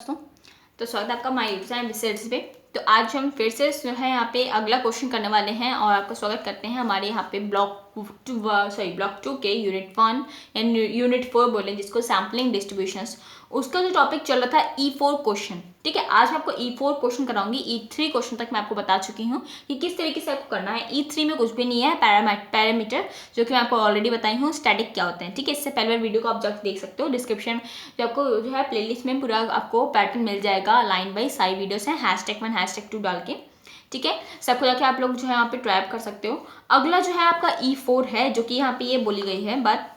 दोस्तों, तो स्वागत है आपका माय यूट्यूब रिसर्च पे। तो आज हम फिर से जो है यहाँ पे अगला क्वेश्चन करने वाले हैं और आपका स्वागत करते हैं हमारे यहाँ पे ब्लॉक टू के यूनिट 1 एंड यूनिट 4 बोले, जिसको सैम्पलिंग डिस्ट्रीब्यूशंस। उसका जो टॉपिक चल रहा था E4 क्वेश्चन। ठीक है, आज मैं आपको E4 क्वेश्चन कराऊंगी। E3 क्वेश्चन तक मैं आपको बता चुकी हूँ कि किस तरीके से आपको करना है। E3 में कुछ भी नहीं है, पैरामीटर जो कि मैं आपको ऑलरेडी बताई हूँ स्टैटिक क्या होते हैं। ठीक है, इससे पहले वीडियो को आप जाकर देख सकते हो, डिस्क्रिप्शन जो आपको जो है प्लेलिस्ट में पूरा आपको पैटर्न मिल जाएगा, लाइन बाई सारी वीडियोस हैं, #1 #2 डाल के। ठीक है, सबको जाके आप लोग जो है यहाँ पे ट्राइप कर सकते हो। अगला जो है आपका E4 है, जो कि यहाँ पे ये बोली गई है बात,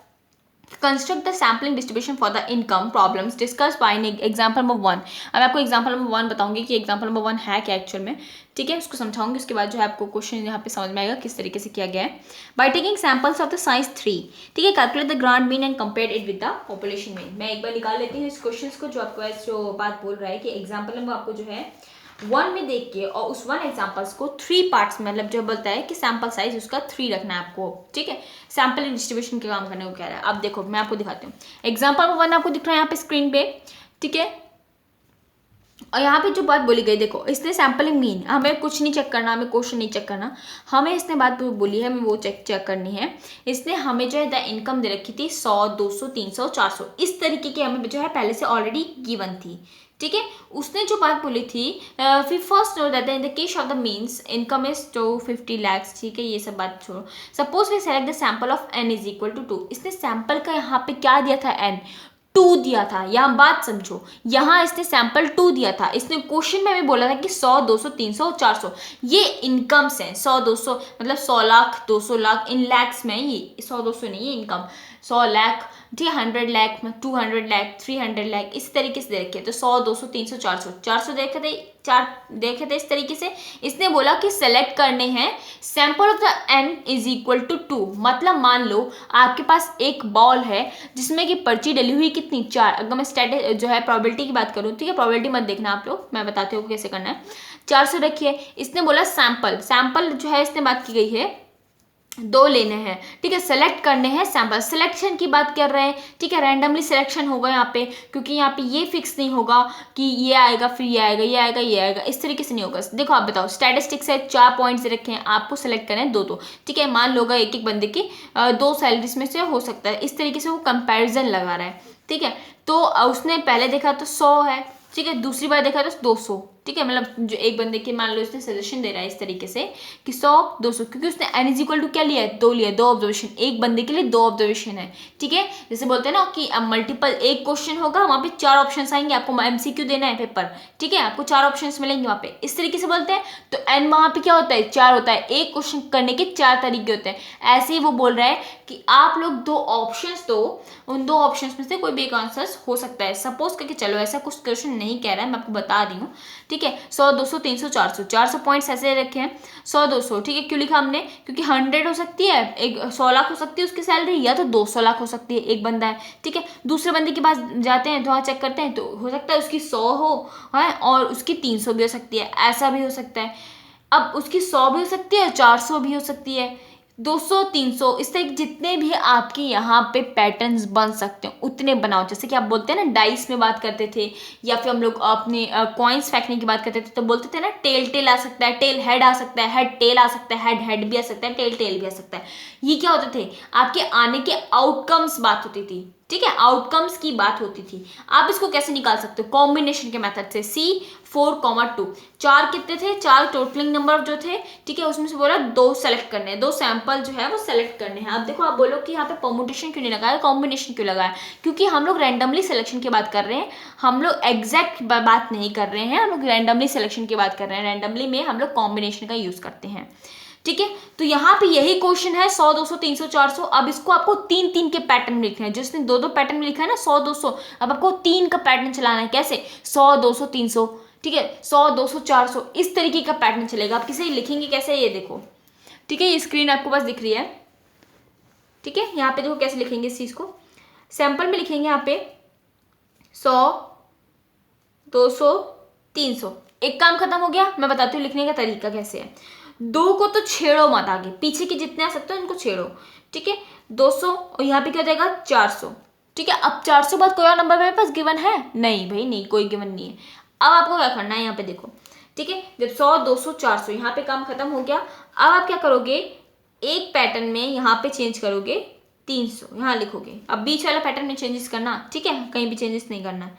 construct the sampling distribution for the income problems discuss by example number 1। अब आपको एग्जाम्पल नंबर 1 बताऊंगी कि एग्जाम्पल नंबर 1 है क्या एक्चुअल में। ठीक है, उसको समझाऊंगी, उसके बाद जो है आपको क्वेश्चन यहाँ पे समझ में आएगा किस तरीके से किया गया है। By taking samples of the size 3, ठीक है, calculate the grand mean and compare it with the population mean. मैं एक बार निकाल लेती हूँ इस क्वेश्चन को, जो आपको जो बात बोल रहा है कि एग्जाम्पल नंबर आपको जो है 1 में देख के और उस 1 एग्जाम्पल्स को 3 पार्ट्स में, मतलब जो बोलता है कि सैम्पल साइज उसका 3 रखना है आपको। ठीक है, सैम्पल डिस्ट्रीब्यूशन के काम करने को कह रहा है। अब देखो मैं आपको दिखाती हूँ। एग्जाम्पल 1 आपको दिख रहा है यहाँ पे स्क्रीन पे। ठीक है, और यहाँ पे जो बात बोली गई, देखो इसने सैम्पलिंग मीन, हमें कुछ नहीं चेक करना, हमें क्वेश्चन नहीं चेक करना, हमें इसने बात बोली है हमें वो चेक करनी है। इसने हमें जो है द इनकम दे रखी थी 100, 200, 300, 400, इस तरीके की हमें जो है पहले से ऑलरेडी गिवन थी। ठीक है, उसने जो बात बोली थी, फिर first know that in the case of the means income is 250 lakhs। ठीक है, ये सब बात छोड़ो। Suppose we select the sample of n is equal to 2। इसने सैम्पल का यहाँ पे क्या दिया था, n 2 दिया था। यहाँ बात समझो, यहाँ इसने सैंपल 2 दिया था। इसने क्वेश्चन में भी बोला था कि 100, 200, 300, 400 ये इनकम्स हैं। 100, 200 मतलब 100 लाख, 200 लाख, इन लैक्स में, ये 100, 200 नहीं, ये इनकम 100 लाख, ठीक है, 100 लाख, 200 लाख, 300 लाख, इस तरीके से देखे। तो 100, 200, 300, 400 देखे थे इस तरीके से। इसने बोला कि सेलेक्ट करने हैं sample of the n is equal to 2। मतलब मान लो आपके पास एक बॉल है जिसमें कि पर्ची डली हुई कितनी, 4। अगर मैं स्टैटिक जो है प्रोबेबिलिटी की बात करूँ, ठीक है, प्रोबेबिलिटी मत देखना आप लोग, मैं बताती हूँ कैसे करना है। 400 रखिए। इसने बोला सैंपल जो है इसने बात की गई है 2 लेने हैं। ठीक है, सेलेक्ट करने हैं सैंपल, सिलेक्शन की बात कर रहे हैं। ठीक है, रैंडमली सिलेक्शन होगा यहाँ पे, क्योंकि यहाँ पे ये फिक्स नहीं होगा कि ये आएगा फिर ये आएगा, ये आएगा ये आएगा, इस तरीके से नहीं होगा। देखो आप बताओ, स्टैटिस्टिक्स है, 4 पॉइंट्स रखे हैं, आपको सेलेक्ट करना है 2। ठीक है, मान लोगा एक बंदे की 2 सैलरीज में से हो सकता है, इस तरीके से वो कंपेरिजन लगा रहा है। ठीक है, तो उसने पहले देखा तो 100 है। ठीक है, दूसरी बार देखा तो 200। ठीक है, मतलब जो एक बंदे के, मान लो इसने सजेशन दे रहा है इस तरीके से कि 100, 200, क्योंकि उसने n इज इक्वल टू क्या लिया है, 2 लिया, 2 ऑब्जर्वेशन, एक बंदे के लिए 2 ऑब्जर्वेशन है। ठीक है, जैसे बोलते हैं ना कि अब मल्टीपल, एक क्वेश्चन होगा वहाँ पे 4 ऑप्शन आएंगे, आपको MCQ देना है पेपर। ठीक है, आपको 4 ऑप्शन मिलेंगे वहाँ पे, इस तरीके से बोलते हैं। तो n वहाँ पे क्या होता है, 4 होता है। एक क्वेश्चन करने के 4 तरीके होते हैं। ऐसे ही वो बोल रहा है कि आप लोग 2 ऑप्शन दो, उन 2 ऑप्शन में से कोई भी एक आंसर हो सकता है। सपोज करके चलो, ऐसा कुछ क्वेश्चन नहीं कह रहा है, मैं आपको बता रही हूँ। ठीक है, 100, 200, 300, 400 पॉइंट्स ऐसे रखे हैं। 100, 200, ठीक है, क्यों लिखा हमने, क्योंकि 100 हो सकती है, एक 100 लाख हो सकती है उसकी सैलरी, या तो 200 लाख हो सकती है, एक बंदा है। ठीक है, दूसरे बंदे के पास जाते हैं तो वहाँ चेक करते हैं, तो हो सकता है उसकी 100 हो है और उसकी 300 भी हो सकती है, ऐसा भी हो सकता है। अब उसकी 100 भी हो सकती है, 400 भी हो सकती है, 200, 300, इस तरह जितने भी आपके यहाँ पे पैटर्न्स बन सकते हैं उतने बनाओ। जैसे कि आप बोलते हैं ना, डाइस में बात करते थे, या फिर हम लोग अपने कॉइन्स फेंकने की बात करते थे, तो बोलते थे ना टेल आ सकता है, टेल हेड आ सकता है, हेड टेल आ सकता है, हेड भी आ सकता है, टेल भी आ सकता है। ये क्या होते थे, आपके आने के आउटकम्स बात होती थी। ठीक है, आउटकम्स की बात होती थी। आप इसको कैसे निकाल सकते हो, कॉम्बिनेशन के मेथड से। C4,2 4 कितने थे, 4 टोटलिंग नंबर जो थे। ठीक है, उसमें से बोला 2 सेलेक्ट करने हैं, 2 सैंपल जो है वो सेलेक्ट परमुटेशन है। अब देखो आप बोलो कि यहाँ पे परमुटेशन क्यों नहीं लगाया, कॉम्बिनेशन क्यों लगाया, क्योंकि हम लोग रैंडमली सिलेक्शन की बात कर रहे हैं, हम लोग एग्जैक्ट बात नहीं कर रहे हैं, हम लोग रैंडमली सिलेक्शन की बात कर रहे हैं। रैंडमली में हम लोग कॉम्बिनेशन का यूज करते हैं। ठीक है, तो यहाँ पे यही क्वेश्चन है 100, 200, 300, 400। अब इसको आपको 3 के पैटर्न में लिखना है, जिसने 2 पैटर्न में लिखा है ना 100, 200, अब आपको 3 का पैटर्न चलाना है। कैसे, 100, 200, 300, ठीक है, 100, 200, 400, इस तरीके का पैटर्न चलेगा। आप किसे लिखेंगे कैसे, ये देखो। ठीक है, ये स्क्रीन आपको पास दिख रही है। ठीक है, यहाँ पे देखो कैसे लिखेंगे इस चीज को, सैंपल में लिखेंगे यहाँ पे 100, 200, 300। एक काम खत्म हो गया। मैं बताती हूँ लिखने का तरीका कैसे है। 2 को तो छेड़ो मत, आगे पीछे के जितने आ सकते हो उनको छेड़ो। ठीक है, 200 और यहाँ पे क्या हो जाएगा 400। ठीक है। अब 400 बाद कोई और नंबर मेरे पास गिवन है? नहीं भाई नहीं, कोई गिवन नहीं है। अब आपको क्या करना है, यहाँ पे देखो, ठीक है, जब 100 200 400 यहाँ पे काम खत्म हो गया। अब आप क्या करोगे, एक पैटर्न में यहाँ पे चेंज करोगे 300, यहाँ लिखोगे। अब बीच वाला पैटर्न में चेंजेस करना, ठीक है, कहीं भी चेंजेस नहीं करना है।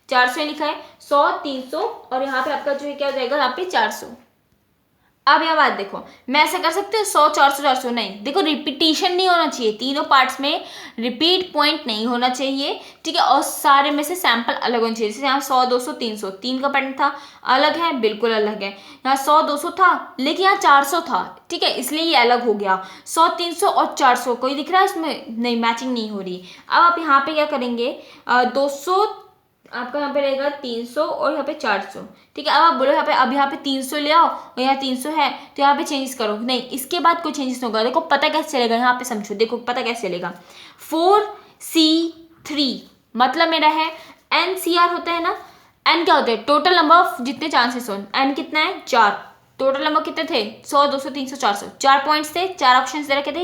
400 लिखा है, 100 300 और यहाँ पे आपका जो है क्या हो जाएगा, यहाँ पे 400। अब यह बात देखो, मैं ऐसा कर सकते हो 100 400 400? नहीं, देखो रिपीटिशन नहीं होना चाहिए, तीनों पार्ट्स में रिपीट पॉइंट नहीं होना चाहिए, ठीक है, और सारे में से सैंपल अलग होना चाहिए। जैसे यहाँ 100 200 300 तीन का पैटर्न था, अलग है, बिल्कुल अलग है। यहाँ 100 200 था लेकिन यहाँ 400 था, ठीक है, इसलिए ये अलग हो गया। 100 300 और 400 कोई दिख रहा है इसमें? नहीं, मैचिंग नहीं हो रही। अब आप यहाँ पे क्या करेंगे, 200 आपका यहाँ पे रहेगा 300 और यहाँ पे 400, ठीक है। अब आप बोलो यहाँ पे, अब यहाँ पे 300 ले आओ और यहाँ 300 है तो यहाँ पे चेंजेस करो, नहीं, इसके बाद कोई चेंजेस नहीं होगा। देखो पता कैसे चलेगा, यहाँ पे समझो, देखो पता कैसे चलेगा। 4C3 मतलब मेरा है NCR होता है ना, N क्या होता है, टोटल नंबर ऑफ जितने चांसेस हो, N कितना है 4, टोटल नंबर कितने थे 100 200 300 400, 4 पॉइंट्स थे, 4 ऑप्शंस दे रखे थे,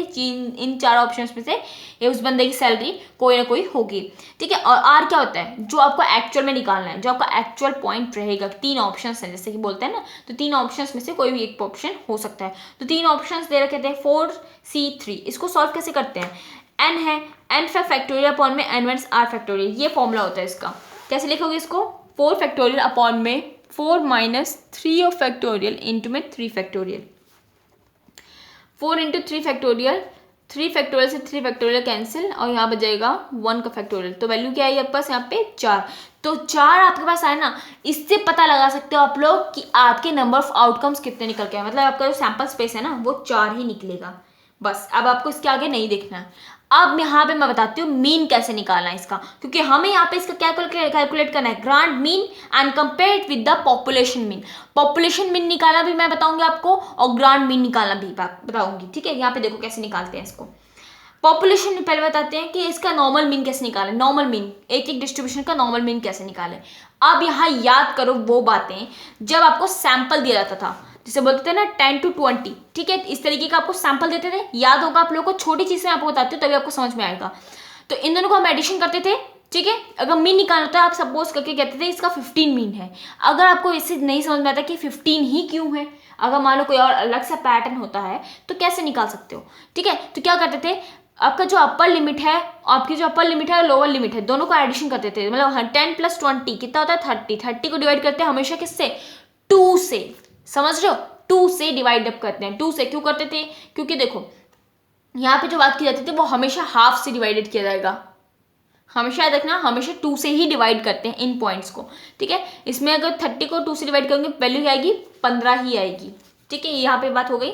इन 4 ऑप्शंस में से ये उस बंदे की सैलरी कोई ना कोई होगी, ठीक है। और आर क्या होता है, जो आपको एक्चुअल में निकालना है, जो आपका एक्चुअल पॉइंट रहेगा। 3 ऑप्शंस हैं जैसे कि बोलते हैं ना, तो 3 ऑप्शंस में से कोई भी एक ऑप्शन हो सकता है। तो 3 ऑप्शंस दे रखे थे 4C3, इसको सॉल्व कैसे करते हैं, n है, n फैक्टोरियल अपॉन में n1 r फैक्टोरियल, ये फॉर्मूला होता है इसका। कैसे लिखोगे इसको, 4 फैक्टोरियल अपॉन में 4 माइनस 3 ऑफ फैक्टोरियल इंटू में 3 फैक्टोरियल, 4 इंटू 3 फैक्टोरियल, 3 फैक्टोरियल से 3 फैक्टोरियल कैंसिल और यहाँ बचेगा 1 का फैक्टोरियल। तो वैल्यू क्या है आपके पास यहाँ पे 4। तो 4 आपके पास आए ना, इससे पता लगा सकते हो आप लोग कि आपके नंबर ऑफ आउटकम्स कितने निकल के आए, मतलब आपका जो सैंपल स्पेस है ना वो 4 ही निकलेगा बस। अब आपको इसके आगे नहीं देखना है। अब यहाँ पे मैं बताती हूँ मीन कैसे निकालना है इसका, क्योंकि हमें यहाँ पे इसका क्या कैलकुलेट करना है, grand mean and compare with the population mean. Population mean निकालना भी मैं बताऊंगी आपको और ग्रांड मीन निकालना भी बताऊंगी, ठीक है। यहाँ पे देखो कैसे निकालते हैं इसको। पॉपुलेशन में पहले बताते हैं कि इसका नॉर्मल मीन कैसे निकालें, नॉर्मल मीन, एक एक डिस्ट्रीब्यूशन का नॉर्मल मीन कैसे निकालें। अब यहाँ याद करो वो बातें जब आपको सैंपल दिया जाता था, जिसे बोलते थे ना 10 to 20, ठीक है, इस तरीके का आपको सैंपल देते थे, याद होगा आप लोगों को। छोटी चीज़ मैं आपको बताती हूँ तभी आपको समझ में आएगा। तो इन दोनों को हम एडिशन करते थे, ठीक है। अगर मीन निकालना होता है, आप सपोज करके कहते थे इसका 15 मीन है। अगर आपको इससे नहीं समझ में आता कि 15 ही क्यों है, अगर मान लो कोई और अलग सा पैटर्न होता है तो कैसे निकाल सकते हो, ठीक है। तो क्या करते थे, आपका जो अपर लिमिट है, आपकी जो अपर लिमिट है और लोअर लिमिट है, दोनों को एडिशन करते थे। मतलब 10 + 20 कितना होता है 30, 30 को डिवाइड करते हैं हमेशा किससे, 2 से, समझ रहे हो, 2 से डिवाइड अप करते हैं। 2 से क्यों करते थे, क्योंकि देखो यहाँ पे जो बात की जाती थी वो हमेशा हाफ से डिवाइडेड किया जाएगा, हमेशा याद रखना, हमेशा 2 से ही डिवाइड करते हैं इन पॉइंट्स को, ठीक है। इसमें अगर 30 को 2 से डिवाइड करेंगे वैल्यू आएगी 15 ही आएगी, ठीक है। यहाँ पे बात हो गई।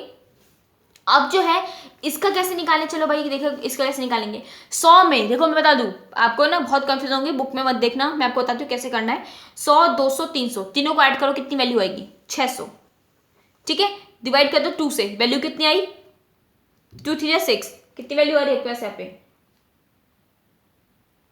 अब जो है इसका कैसे निकालें, चलो भाई देखो इसका कैसे निकालेंगे। 100 में देखो मैं बता दूं आपको ना, बहुत कंफ्यूज होंगे, बुक में मत देखना, मैं आपको बताती हूँ कैसे करना है। 100 200 300 तीनों को ऐड करो, कितनी वैल्यू आएगी 600, ठीक है। डिवाइड कर दो 2 से, वैल्यू कितनी आई 2 3 6, कितनी वैल्यू आ रही है यहाँ पे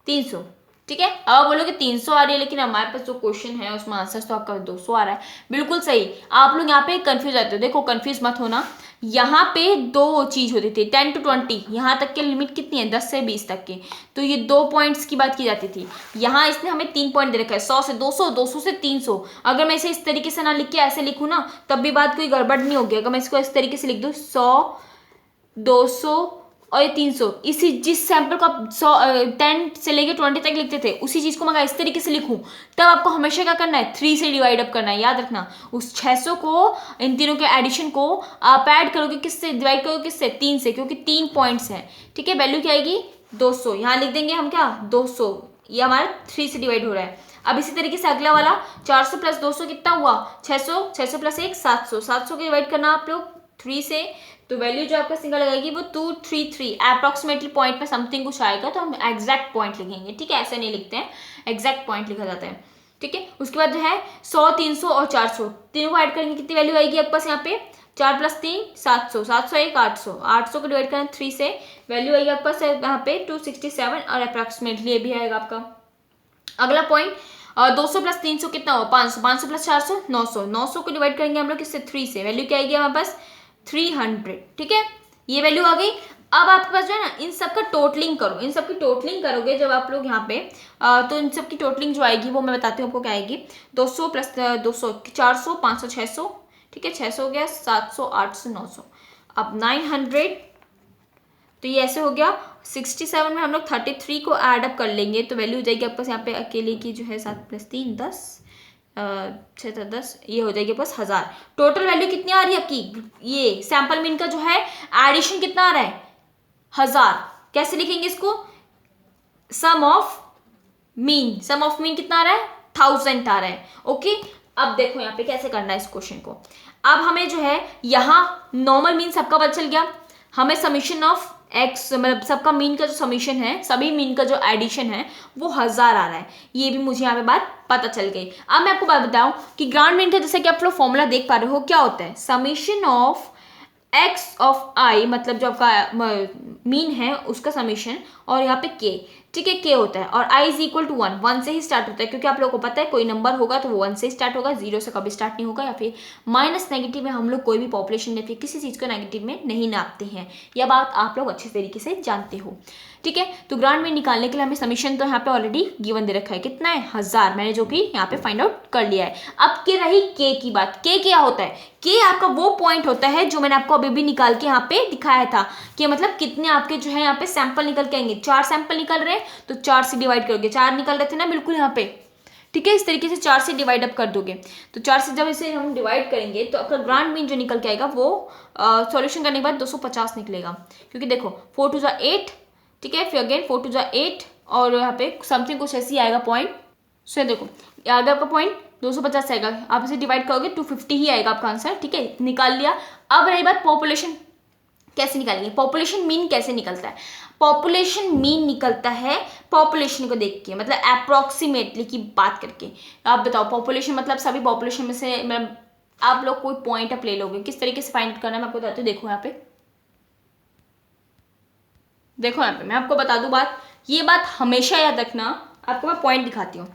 300, ठीक है। अब बोलोगे 300 आ रही है लेकिन हमारे पास जो क्वेश्चन है उसमें आंसर तो आपका 200 आ रहा है, बिल्कुल सही। आप लोग यहाँ पे कंफ्यूज रहते हो, देखो कंफ्यूज मत होना। यहाँ पे 2 चीज होती थी 10 to 20, यहाँ तक के लिमिट कितनी है 10 से 20 तक के, तो ये 2 पॉइंट्स की बात की जाती थी। यहाँ इसने हमें 3 पॉइंट दे रखा है, 100 से 200 200 से 300। अगर मैं इसे इस तरीके से ना लिख के ऐसे लिखूँ ना तब भी बात कोई गड़बड़ नहीं होगी। अगर मैं इसको इस तरीके से लिख दूँ 100 200 और ये 300, इसी जिस सैंपल को आप 10 से लेके 20 तक लिखते थे उसी चीज़ को मैं इस तरीके से लिखूं तब आपको हमेशा क्या करना है 3 से डिवाइड अप करना है। याद रखना उस 600 को, इन तीनों के एडिशन को आप ऐड करोगे किससे, डिवाइड करोगे किससे 3 से, क्योंकि 3 पॉइंट्स हैं, ठीक है। वैल्यू क्या आएगी 200, यहाँ लिख देंगे हम क्या 200, ये हमारा 3 से डिवाइड हो रहा है। अब इसी तरीके से अगला वाला 400 + 200 कितना हुआ 600, 600 + 1 700, 700 को डिवाइड करना आप लोग 3 से, तो वैल्यू जो आपका सिंगल लगाएगी वो 233, अप्रॉक्सीमेटली पॉइंट में समथिंग कुछ आएगा तो हम एग्जैक्ट पॉइंट लिखेंगे, ठीक है। ऐसे नहीं लिखते हैं, एग्जैक्ट पॉइंट लिखा जाता है, ठीक है। उसके बाद जो है 100 300 और 400 तीनों को ऐड करेंगे, कितनी वैल्यू आएगी आपके पास यहाँ पे 4 + 3 700, 700 1 800, 800 को डिवाइड करना 3 से, वैल्यू आएगी आपके पास यहाँ पे 267 और अप्रॉक्सीमेटली ये भी आएगा आपका। अगला पॉइंट 200 + 300 कितना हो 500, 500 + 400 900, 900 को डिवाइड करेंगे हम लोग किससे 3 से, वैल्यू क्या आएगी हमारे पास 300, ठीक है। ये वैल्यू आ गई। अब आपके पास जो है ना इन सब का टोटलिंग करो, इन सब की टोटलिंग करोगे जब आप लोग यहाँ पे तो इन सब की टोटलिंग जो आएगी वो मैं बताती हूँ आपको क्या आएगी। 200 प्लस 200 400 500 600, ठीक है 600 हो गया, 700 800 900, अब 900, तो ये ऐसे हो गया। 67 में हम लोग 33 को ऐड अप कर लेंगे तो वैल्यू हो जाएगी आपके पास यहाँ पे अकेले की जो है 7 + 3 10, 6 10, ये हो जाएगी बस 1000। टोटल वैल्यू कितनी आ रही है आपकी, ये सैंपल मीन का जो है एडिशन कितना आ रहा है 1000। कैसे लिखेंगे इसको, sum of mean, sum of mean कितना आ रहा है 1000 आ रहा है। ओके, अब देखो यहाँ पे कैसे करना है इस क्वेश्चन को। अब हमें जो है यहाँ नॉर्मल मीन सबका पता चल गया, हमें समीशन ऑफ एक्स मतलब सबका मीन का जो समीशन है, सभी मीन का जो एडिशन है वो 1000 आ रहा है, ये भी मुझे यहाँ पे बात पता चल गई। अब मैं आपको बात बताऊं कि ग्रांड मीन का जैसे कि आप लोग फॉर्मूला देख पा रहे हो क्या होता है, समीशन ऑफ एक्स ऑफ आई मतलब जो आपका मीन है उसका समीशन और यहाँ पे के, ठीक है के होता है और i इज इक्वल टू 1, 1 से ही स्टार्ट होता है क्योंकि आप लोगों को पता है कोई नंबर होगा तो वो 1 से स्टार्ट होगा, 0 से कभी स्टार्ट नहीं होगा, या फिर माइनस नेगेटिव में हम लोग कोई भी पॉपुलेशन या फिर किसी चीज़ को नेगेटिव में नहीं नापते हैं, यह बात आप लोग अच्छे तरीके से जानते हो। ठीक है, तो ग्रांड मीन निकालने के लिए हमें समीशन तो यहाँ पे ऑलरेडी गिवन दे रखा है, कितना है 1000, मैंने जो कि यहाँ पे फाइंड आउट कर लिया है। अब के रही के की बात, के क्या होता है, के आपका वो पॉइंट होता है जो मैंने आपको अभी भी निकाल के यहाँ पे दिखाया था कि मतलब कितने आपके जो है यहाँ पे सैंपल निकल के आएंगे, 4 सैंपल निकल रहे हैं तो 4 से डिवाइड करोगे, 4 निकल रहे थे ना बिल्कुल यहाँ पे, ठीक है इस तरीके से 4 से डिवाइड अप कर दोगे, तो 4 से जब इसे हम डिवाइड करेंगे तो आपका ग्रांड मीन जो निकल के आएगा वो सॉल्यूशन करने के बाद 250 निकलेगा, क्योंकि देखो 4 2 8, ठीक है फिर अगेन 4 2 8 और यहाँ पे समथिंग कुछ ऐसी आएगा पॉइंट, सो देखो आगे आपका पॉइंट 250 आएगा, आप इसे डिवाइड करोगे 250 ही आएगा आपका आंसर, ठीक है निकाल लिया। अब रही बात पॉपुलेशन कैसे निकालेंगे, पॉपुलेशन मीन कैसे निकलता है, पॉपुलेशन मीन निकलता है पॉपुलेशन को देख के, मतलब अप्रोक्सीमेटली की बात करके। आप बताओ पॉपुलेशन मतलब सभी पॉपुलेशन में से मतलब आप लोग कोई पॉइंट अप ले लोगे, किस तरीके से फाइंड करना है मैं आपको बताती हूँ। देखो यहाँ पे, देखो यहाँ पे मैं आपको बता दूं बात, ये बात हमेशा याद रखना, आपको मैं पॉइंट दिखाती हूँ,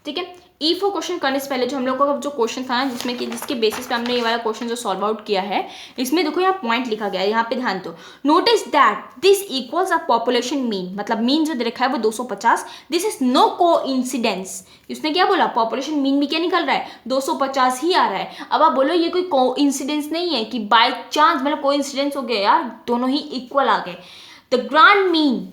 ठीक है। E4 क्वेश्चन करने से पहले जो हम लोग का जो क्वेश्चन था ना जिसमें कि जिसके बेसिस पे हमने ये वाला क्वेश्चन जो सॉल्व आउट किया है, इसमें देखो यहाँ पॉइंट लिखा गया है, यहाँ पे ध्यान दो, notice that this equals a population mean, मतलब मीन जो दे रखा है वो 250, दिस इज नो कोइंसिडेंस। इसने क्या बोला, पॉपुलेशन मीन में क्या निकल रहा है 250 ही आ रहा है। अब आप बोलो ये कोई कोइंसिडेंस नहीं है कि बाय चांस मतलब कोइंसिडेंस हो गया यार, दोनों ही इक्वल आ गए। द ग्रांड मीन,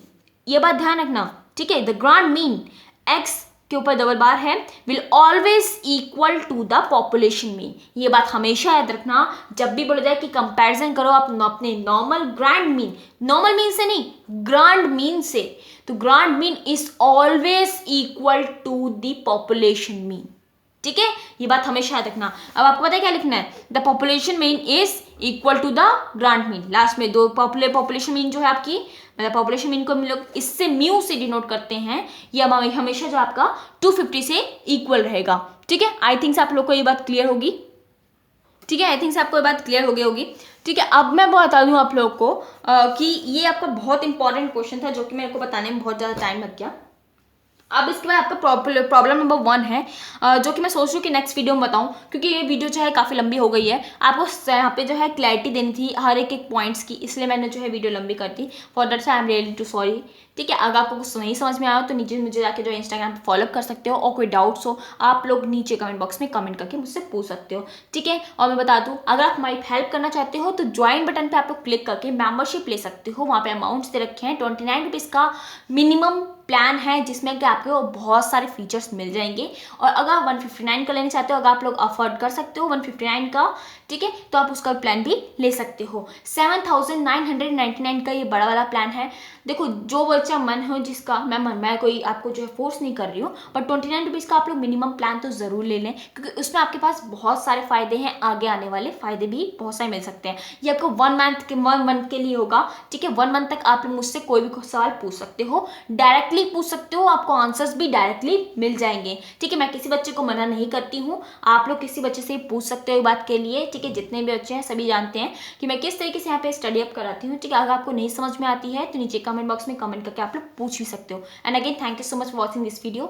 ये बात ध्यान रखना, ठीक है, द ग्रांड मीन एक्स के ऊपर डबल बार है, will always equal to the population mean. ये बात हमेशा याद रखना, जब भी बोला जाए कि कंपैरिजन करो आप अपने normal grand mean, normal mean से नहीं ग्रांड मीन से, तो grand mean is always equal to the population mean, ठीक है ये बात हमेशा याद रखना। अब आपको पता है क्या लिखना है, the population mean is equal to the grand mean, last में दो पॉपुलेशन मीन जो है आपकी, मतलब पॉपुलेशन मीन को हम लोग इससे म्यू से डिनोट करते हैं, ये हमेशा जो आपका 250 से इक्वल रहेगा, ठीक है। आई थिंक आप लोग को ये बात क्लियर होगी, ठीक है, आई थिंक आपको ये बात क्लियर हो गई होगी, ठीक है। अब मैं बता दूं आप लोग को कि ये आपका बहुत इंपॉर्टेंट क्वेश्चन था जो कि मेरे को बताने में बहुत ज़्यादा टाइम लग गया। अब इसके बाद आपका प्रॉब्लम नंबर 1 है जो कि मैं सोच रही हूँ कि नेक्स्ट वीडियो में बताऊँ, क्योंकि ये वीडियो जो है काफ़ी लंबी हो गई है, आपको यहाँ पे जो है क्लैरिटी देनी थी हर एक पॉइंट्स की, इसलिए मैंने जो है वीडियो लंबी कर दी, for that's I am really too sorry, ठीक है। अगर आपको कुछ नहीं समझ में आया तो नीचे मुझे जाके जो इंस्टाग्राम पे फॉलो कर सकते हो, और कोई डाउट्स हो आप लोग नीचे कमेंट बॉक्स में कमेंट करके मुझसे पूछ सकते हो, ठीक है। और मैं बता दूँ अगर आप हमारी हेल्प करना चाहते हो तो ज्वाइन बटन पे आप लोग क्लिक करके मेंबरशिप ले सकते हो, वहाँ पे अमाउंट्स दे रखे हैं, 29 रुपीज़ का मिनिमम प्लान है जिसमें कि आपको बहुत सारे फीचर्स मिल जाएंगे, और अगर आप 159 का लेना चाहते हो, अगर आप लोग अफोर्ड कर सकते हो 159 का, ठीक है, तो आप उसका प्लान भी ले सकते हो। 7999 का ये बड़ा वाला प्लान है। देखो जो बच्चा मन हो जिसका, मैं कोई आपको जो है फोर्स नहीं कर रही हूँ, बट 29 रुपीज़ का आप लोग मिनिमम प्लान तो ज़रूर ले लें, क्योंकि उसमें आपके पास बहुत सारे फ़ायदे हैं, आगे आने वाले फ़ायदे भी बहुत सारे मिल सकते हैं। ये आपको 1 मंथ के लिए होगा, ठीक है, 1 मंथ तक आप मुझसे कोई भी सवाल पूछ सकते हो, डायरेक्टली पूछ सकते हो, आपको आंसर्स भी डायरेक्टली मिल जाएंगे, ठीक है। मैं किसी बच्चे को मना नहीं करती हूँ, आप लोग किसी बच्चे से पूछ सकते हो बात के लिए, ठीक है। जितने भी बच्चे हैं सभी जानते हैं कि मैं किस तरीके से यहाँ पे स्टडी अप कराती हूँ, ठीक है। अगर आपको नहीं समझ में आती है तो नीचे कमेंट बॉक्स में कमेंट करके आप लोग पूछ भी सकते हो। And again thank you so much for watching this video.